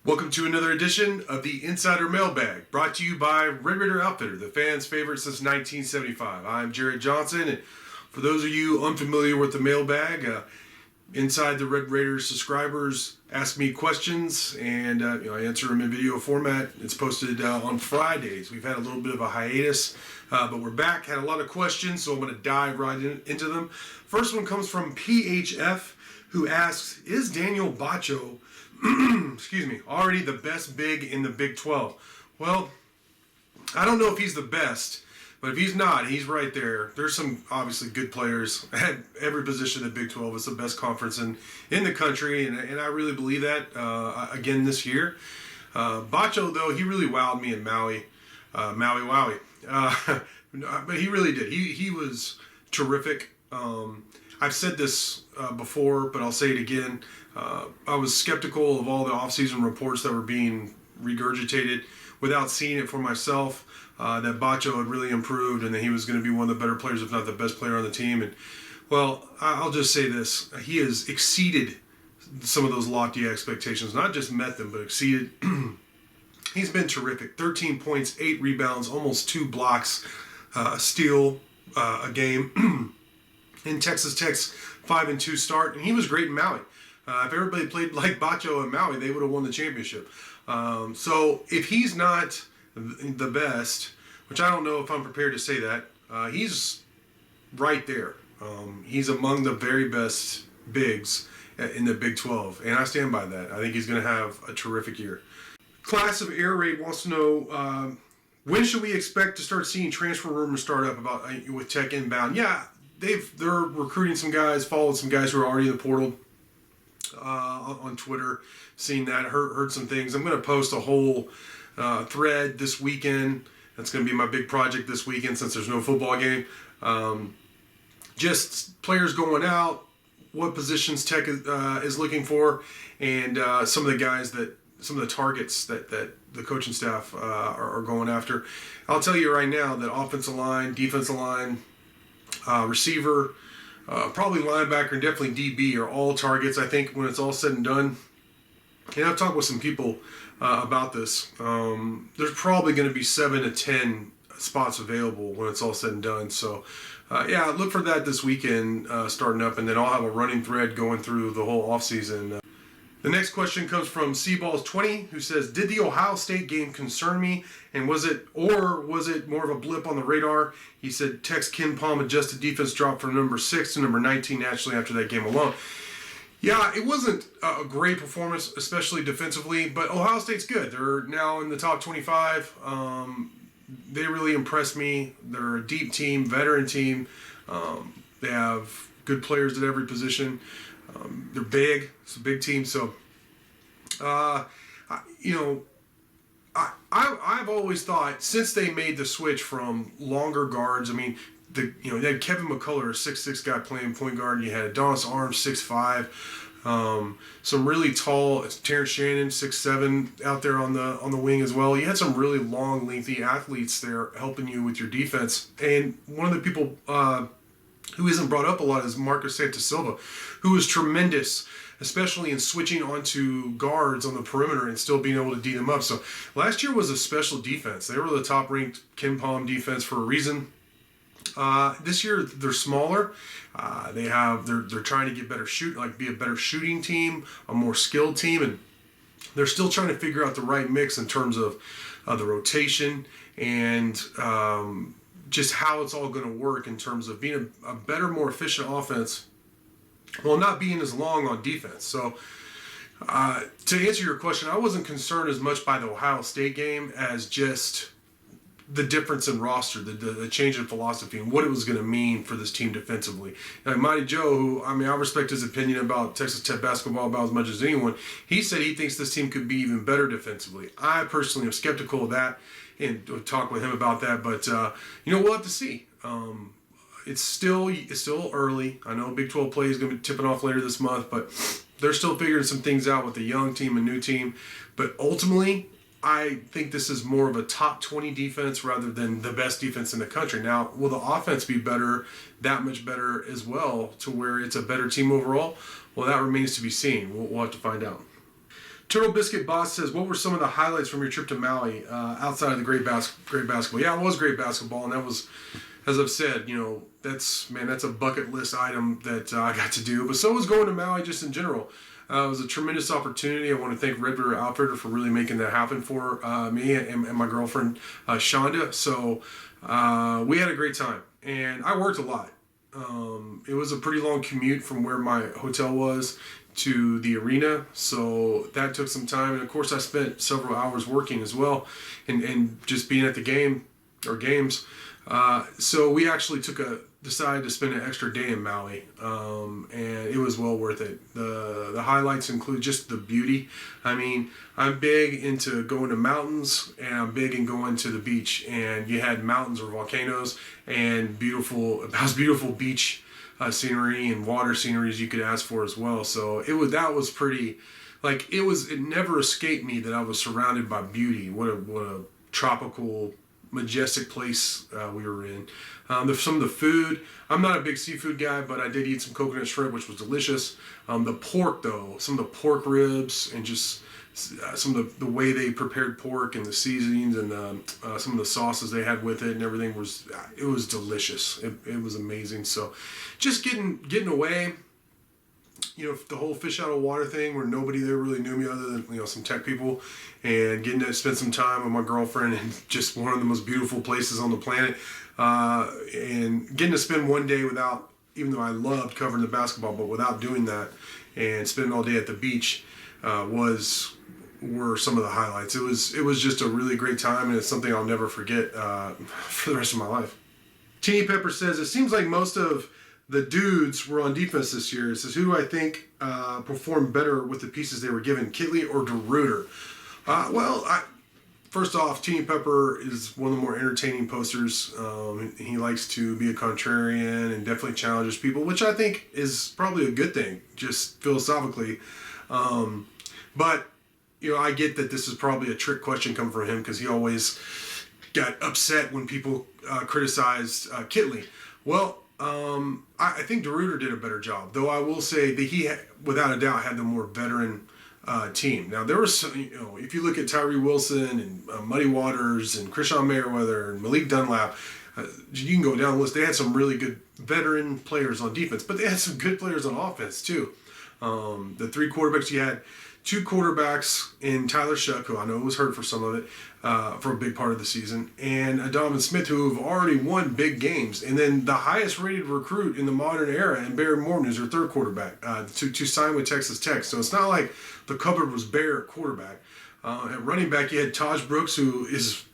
Welcome to another edition of the Insider Mailbag, brought to you by Red Raider Outfitter, the fans' favorite since 1975. I'm Jared Johnson, and for those of you unfamiliar with the mailbag, inside the Red Raiders subscribers ask me questions, and I answer them in video format. It's posted on Fridays. We've had a little bit of a hiatus, but we're back. Had a lot of questions, so I'm going to dive right into them. First one comes from PHF, who asks, is Daniel Batcho already the best big in the Big 12? Well, I don't know if he's the best, but if he's not, he's right there. There's some obviously good players at every position in the Big 12. It's the best conference in the country, and I really believe that again this year. Batcho, though, he really wowed me in Maui. Maui wowie. But he really did. He was terrific. I've said this before, but I'll say it again. I was skeptical of all the offseason reports that were being regurgitated without seeing it for myself, that Batcho had really improved and that he was going to be one of the better players, if not the best player on the team. And, well, I'll just say this. He has exceeded some of those lofty expectations, not just met them, but exceeded. He's been terrific. 13 points, 8 rebounds, almost 2 blocks, steal a game. In Texas Tech's 5-2 start, and he was great in Maui. If everybody played like Batcho in Maui, they would have won the championship. So if he's not the best, which I don't know if I'm prepared to say that, he's right there. He's among the very best bigs in the Big 12, and I stand by that. I think he's going to have a terrific year. Class of Air Raid wants to know, when should we expect to start seeing transfer rumors start up about with Tech inbound? Yeah, they're recruiting some guys, followed some guys who are already in the portal on Twitter, seen that, heard some things. I'm going to post a whole thread this weekend. That's going to be my big project this weekend since there's no football game. Just players going out, what positions Tech is looking for, and some of the targets that the coaching staff are going after. I'll tell you right now that offensive line, defensive line, receiver, probably linebacker, and definitely DB are all targets, I think, when it's all said and done. And I've talked with some people about this. There's probably going to be 7 to 10 spots available when it's all said and done. So, look for that this weekend starting up, and then I'll have a running thread going through the whole offseason. The next question comes from Seaballs20, who says, did the Ohio State game concern me, and was it more of a blip on the radar? He said Tech's Ken Palm adjusted defense dropped from number 6 to number 19 naturally after that game alone. Yeah, it wasn't a great performance, especially defensively, but Ohio State's good. They're now in the top 25. They really impressed me. They're a deep team, veteran team. They have good players at every position. They're big. It's a big team. So, I've always thought since they made the switch from longer guards. I mean, they had Kevin McCullough, a 6'6" guy playing point guard. You had Adonis Arms, 6'5". Some really tall Terrence Shannon, 6'7", out there on the wing as well. You had some really long, lengthy athletes there helping you with your defense. And one of the people who isn't brought up a lot is Marcus Santasilva, who was tremendous, especially in switching onto guards on the perimeter and still being able to D them up. So last year was a special defense. They were the top-ranked Ken Palm defense for a reason. This year they're smaller. They're trying to get better be a better shooting team, a more skilled team, and they're still trying to figure out the right mix in terms of the rotation and just how it's all going to work in terms of being a better, more efficient offense while not being as long on defense. So to answer your question, I wasn't concerned as much by the Ohio State game as just the difference in roster, the change in philosophy, and what it was going to mean for this team defensively. Now, Mighty Joe, who, I respect his opinion about Texas Tech basketball about as much as anyone, he said he thinks this team could be even better defensively. I personally am skeptical of that and talk with him about that, but we'll have to see. It's still early. I know Big 12 play is going to be tipping off later this month, but they're still figuring some things out with a young team, a new team. But ultimately, I think this is more of a top 20 defense rather than the best defense in the country. Now, will the offense be better, that much better as well, to where it's a better team overall? Well, that remains to be seen. We'll have to find out. Turtle Biscuit Boss says, what were some of the highlights from your trip to Maui outside of the great basketball? Yeah, it was great basketball, and that was, as I've said, that's a bucket list item that I got to do. But so was going to Maui just in general. It was a tremendous opportunity. I want to thank Red River Outfitter for really making that happen for me and my girlfriend, Shonda. So we had a great time, and I worked a lot. It was a pretty long commute from where my hotel was to the arena, so that took some time. And of course, I spent several hours working as well, and just being at the games. So we actually decided to spend an extra day in Maui, and it was well worth it. The highlights include just the beauty. I mean, I'm big into going to mountains, and I'm big in going to the beach. And you had mountains or volcanoos, and beautiful beach scenery and water sceneries you could ask for as well. So that was pretty, it never escaped me that I was surrounded by beauty. What a tropical, majestic place we were in. Some of the food, I'm not a big seafood guy, but I did eat some coconut shrimp, which was delicious. The pork, though, some of the pork ribs, and just some of the way they prepared pork and the seasonings and some of the sauces they had with it and everything it was delicious. It was amazing. So just getting away, the whole fish out of water thing where nobody there really knew me other than some tech people, and getting to spend some time with my girlfriend in just one of the most beautiful places on the planet, and getting to spend one day without, even though I loved covering the basketball, but without doing that and spending all day at the beach were some of the highlights. It was just a really great time, and it's something I'll never forget for the rest of my life. Teeny Pepper says, it seems like most of the dudes were on defense this year. It says, who do I think performed better with the pieces they were given, Kitley or DeRuyter? First off, Teeny Pepper is one of the more entertaining posters. He likes to be a contrarian and definitely challenges people, which I think is probably a good thing, just philosophically. But I get that this is probably a trick question coming from him because he always got upset when people criticized Kitley. Well, I think DeRuyter did a better job, though I will say that he, without a doubt, had the more veteran team. Now, there was some, if you look at Tyree Wilson and Muddy Waters and Krishan Merriweather and Malik Dunlap, you can go down the list. They had some really good veteran players on defense, but they had some good players on offense, too. The three quarterbacks, you had two quarterbacks in Tyler Shuck, who I know was hurt for some of it, for a big part of the season, and Adamon Smith, who have already won big games, and then the highest rated recruit in the modern era, and Barry Morton, who's their third quarterback, to sign with Texas Tech. So it's not like the cupboard was bare at quarterback. At running back, you had Taj Brooks, who is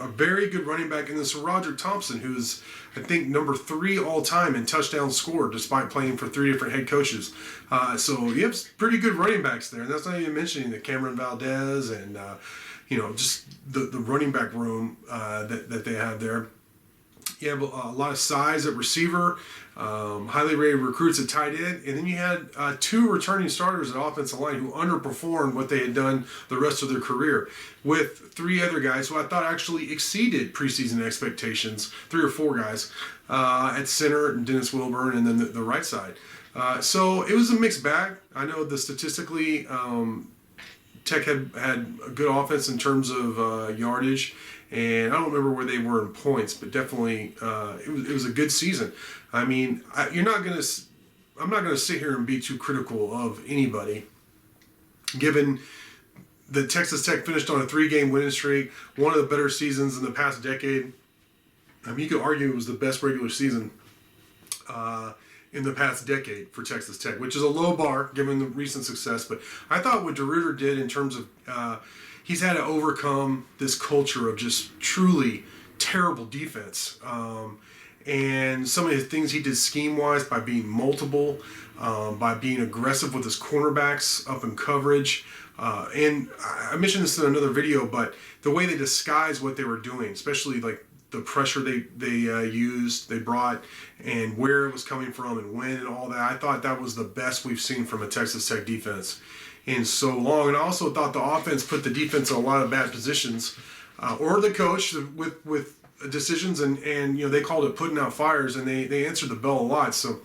a very good running back, and then Sir Roderick Thompson, who's, I think, number 3 all-time in touchdowns scored, despite playing for 3 different head coaches. So you have pretty good running backs there, and that's not even mentioning the Cameron Valdez and, just the running back room that they have there. You have a lot of size at receiver, highly rated recruits at tight end, and then you had 2 returning starters at offensive line who underperformed what they had done the rest of their career, with 3 other guys who I thought actually exceeded preseason expectations, 3 or 4 guys at center, and Dennis Wilburn, and then the right side. So it was a mixed bag. I know that statistically, Tech had a good offense in terms of yardage, and I don't remember where they were in points, but definitely it was a good season. I mean, I'm not gonna sit here and be too critical of anybody, given that Texas Tech finished on a 3-game winning streak, one of the better seasons in the past decade. I mean, you could argue it was the best regular season in the past decade for Texas Tech, which is a low bar given the recent success. But I thought what DeRuyter did in terms of he's had to overcome this culture of just truly terrible defense. And some of the things he did scheme-wise by being multiple, by being aggressive with his cornerbacks up in coverage. And I mentioned this in another video, but the way they disguised what they were doing, especially like the pressure they brought, and where it was coming from and when and all that, I thought that was the best we've seen from a Texas Tech defense in so long. And I also thought the offense put the defense in a lot of bad positions, or the coach with decisions, and they called it putting out fires, and they answered the bell a lot. So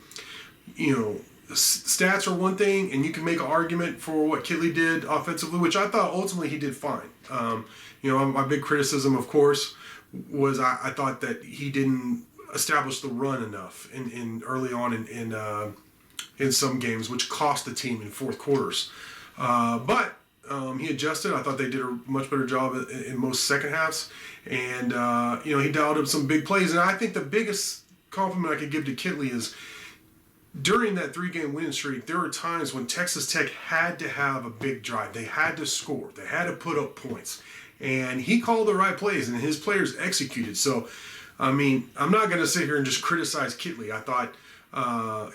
stats are one thing, and you can make an argument for what Kitley did offensively, which I thought ultimately he did fine. My big criticism, of course, was I thought that he didn't establish the run enough in early on in some games, which cost the team in fourth quarters. But he adjusted. I thought they did a much better job in most second halves, and he dialed up some big plays. And I think the biggest compliment I could give to Kitley is, during that 3-game winning streak, there were times when Texas Tech had to have a big drive. They had to score. They had to put up points. And he called the right plays, and his players executed. So, I'm not going to sit here and just criticize Kitley. I thought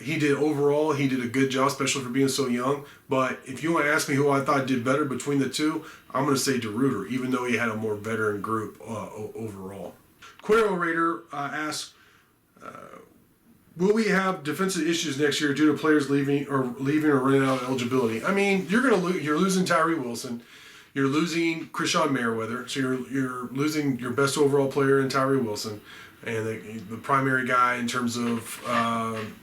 he did a good job, especially for being so young. But if you want to ask me who I thought did better between the two, I'm going to say DeRuyter, even though he had a more veteran group overall. Cuero Raider asks, will we have defensive issues next year due to players leaving or running out of eligibility? You're losing Tyree Wilson, you're losing Krishan Merriweather, so you're losing your best overall player in Tyree Wilson, and the primary guy in terms of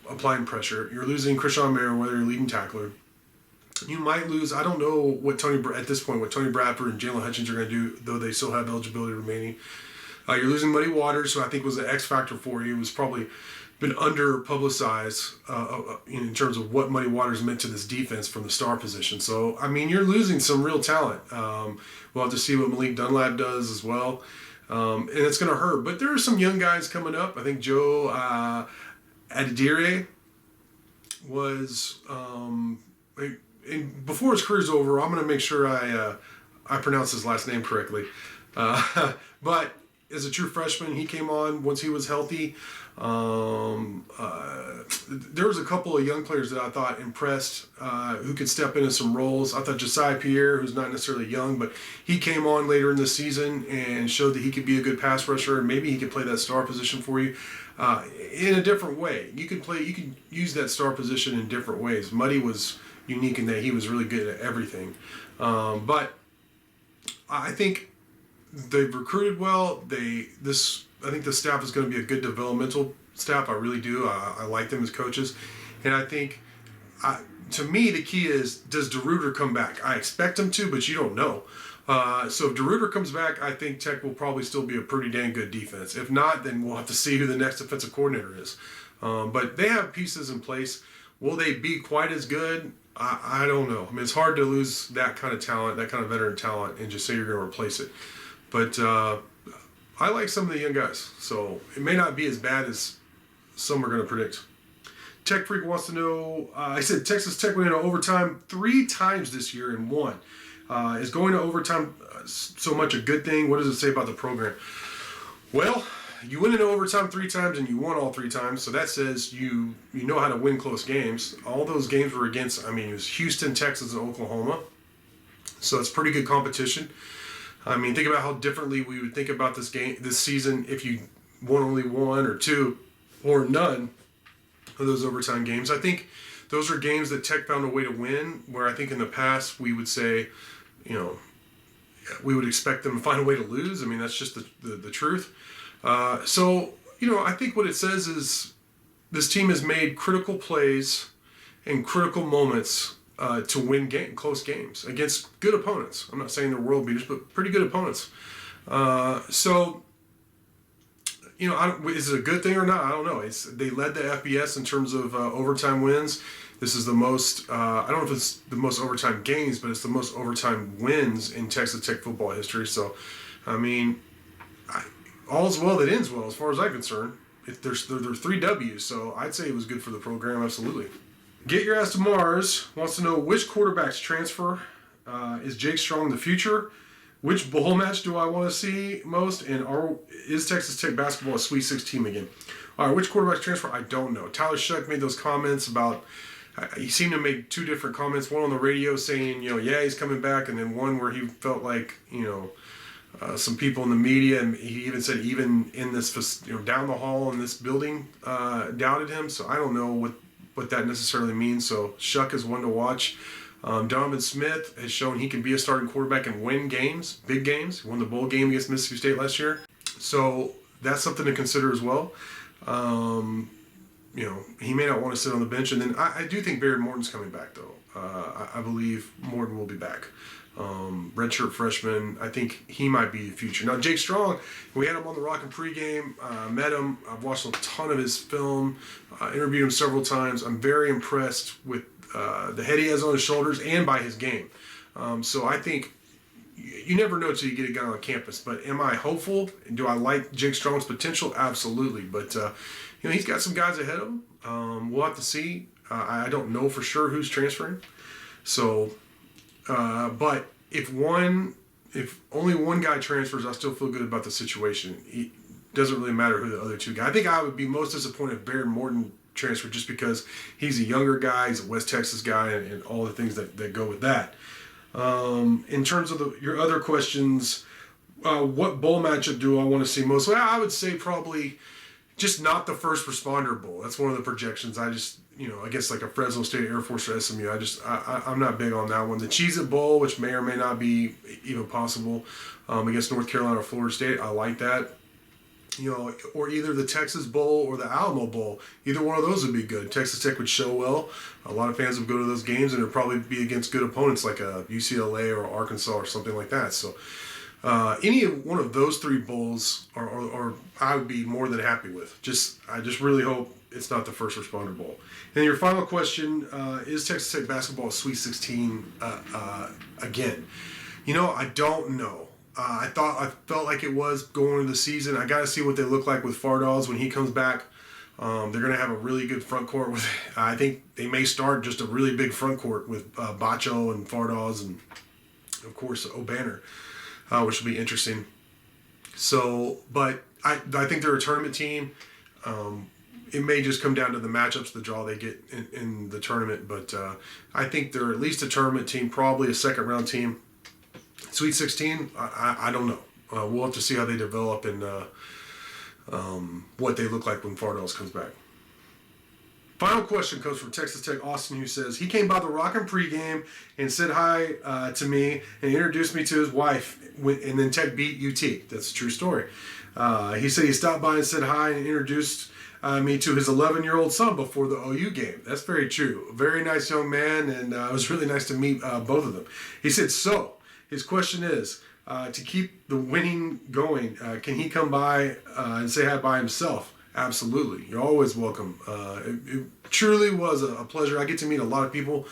applying pressure. You're losing Krishan Merriweather, your leading tackler. You might lose. I don't know what Tony Bradford and Jalen Hutchins are going to do, though they still have eligibility remaining. You're losing Muddy Waters, who I think was an X factor for you. It was probably been under publicized in terms of what Muddy Waters meant to this defense from the star position. So, you're losing some real talent. We'll have to see what Malik Dunlap does as well. And it's going to hurt. But there are some young guys coming up. I think Joe Adidire was, before his career's over, I'm going to make sure I pronounce his last name correctly. But as a true freshman, he came on once he was healthy. There was a couple of young players that I thought impressed, who could step into some roles. I thought Josiah Pierre, who's not necessarily young, but he came on later in the season and showed that he could be a good pass rusher, and maybe he could play that star position for you in a different way. You could use that star position in different ways. Muddy was unique in that he was really good at everything. But I think they've recruited well. I think the staff is going to be a good developmental staff. I really do. I like them as coaches. And I think, to me, the key is, does DeRuyter come back? I expect him to, but you don't know. So if DeRuyter comes back, I think Tech will probably still be a pretty dang good defense. If not, then we'll have to see who the next defensive coordinator is. But they have pieces in place. Will they be quite as good? I don't know. It's hard to lose that kind of talent, that kind of veteran talent, and just say you're going to replace it. But I like some of the young guys, so it may not be as bad as some are going to predict. Tech Freak wants to know, I said Texas Tech went into overtime 3 times this year and won. Is going to overtime so much a good thing? What does it say about the program? Well, you went into overtime 3 times and you won all 3 times, so that says you know how to win close games. All those games were against, it was Houston, Texas, and Oklahoma, so it's pretty good competition. Think about how differently we would think about this season if you won only 1 or 2 or none of those overtime games. I think those are games that Tech found a way to win, where I think in the past we would say, we would expect them to find a way to lose. That's just the truth. So, I think what it says is this team has made critical plays and critical moments to win close games against good opponents. I'm not saying they're world beaters, but pretty good opponents. So, is it a good thing or not? I don't know. They led the FBS in terms of overtime wins. This is the most, I don't know if it's the most overtime games, but it's the most overtime wins in Texas Tech football history. So, all's well that ends well, as far as I'm concerned. There are 3 W's, so I'd say it was good for the program, absolutely. Get Your Ass to Mars wants to know which quarterbacks transfer. Is Jake Strong the future? Which bowl match do I want to see most? And is Texas Tech basketball a Sweet 16 again? All right, which quarterbacks transfer? I don't know. Tyler Shuck made those comments about, he seemed to make 2 different comments. One on the radio saying, yeah, he's coming back. And then one where he felt like, some people in the media, and he even said even in this, down the hall in this building, doubted him. So I don't know what that necessarily means. So Shuck is one to watch. Donovan Smith has shown he can be a starting quarterback and win games, big games. He won the bowl game against Mississippi State last year. So that's something to consider as well. he may not want to sit on the bench. And then I do think Baron Morton's coming back, though. I believe Morton will be back. Redshirt freshman, I think he might be the future. Now, Jake Strong, we had him on the Rockin' pregame, met him. I've watched a ton of his film, interviewed him several times. I'm very impressed with the head he has on his shoulders and by his game. So I think you never know till you get a guy on campus. But am I hopeful? Do I like Jake Strong's potential? Absolutely. But, he's got some guys ahead of him. We'll have to see. I don't know for sure who's transferring. So... but if only one guy transfers, I still feel good about the situation. It doesn't really matter who the other two guys. I think I would be most disappointed if Baron Morton transferred just because he's a younger guy, he's a West Texas guy, and all the things that go with that. In terms of your other questions, what bowl matchup do I want to see most? Well, I would say probably just not the first responder bowl. That's one of the projections. I guess like a Fresno State Air Force or SMU. I'm not big on that one. The Cheez-It Bowl, which may or may not be even possible against North Carolina or Florida State, I like that. Or either the Texas Bowl or the Alamo Bowl. Either one of those would be good. Texas Tech would show well. A lot of fans would go to those games, and it would probably be against good opponents like a UCLA or Arkansas or something like that. So any one of those three bowls or I would be more than happy with. I just really hope it's not the first responder bowl. And your final question, is Texas Tech basketball Sweet 16 again? I don't know. I felt like it was going into the season. I got to see what they look like with Fardaws when he comes back. They're going to have a really good front court. I think they may start just a really big front court with Batcho and Fardaws and, of course, O'Banner, which will be interesting. So, but I think they're a tournament team. It may just come down to the matchups, the draw they get in the tournament. But I think they're at least a tournament team, probably a second-round team. Sweet 16, I don't know. We'll have to see how they develop and what they look like when Fardaws comes back. Final question comes from Texas Tech Austin, who says, he came by the Rockin' pregame and said hi to me and introduced me to his wife, and then Tech beat UT. That's a true story. He said he stopped by and said hi and introduced me to his 11-year-old son before the OU game. That's very true. A very nice young man, and it was really nice to meet both of them. He said, so, his question is, to keep the winning going, can he come by and say hi by himself? Absolutely. You're always welcome. It truly was a pleasure. I get to meet a lot of people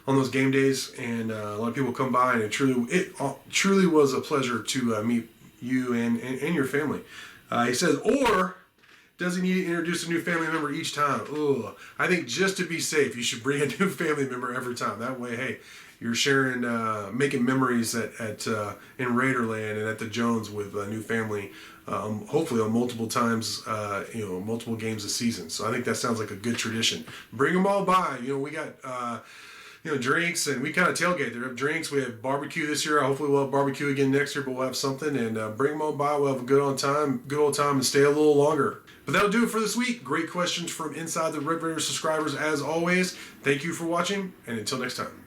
on those game days, and a lot of people come by, and it truly was a pleasure to meet you and your family. He says, or does he need to introduce a new family member each time? Ugh. I think just to be safe, you should bring a new family member every time. That way, hey, you're sharing, making memories in Raiderland and at the Jones with a new family, hopefully on multiple times, multiple games a season. So I think that sounds like a good tradition. Bring them all by. We got, drinks, and we kind of tailgate. There have drinks. We have barbecue this year. Hopefully we'll have barbecue again next year, but we'll have something, and bring them all by. We'll have a good old time, and stay a little longer. But that'll do it for this week. Great questions from Inside the Red Raider subscribers as always. Thank you for watching, and until next time.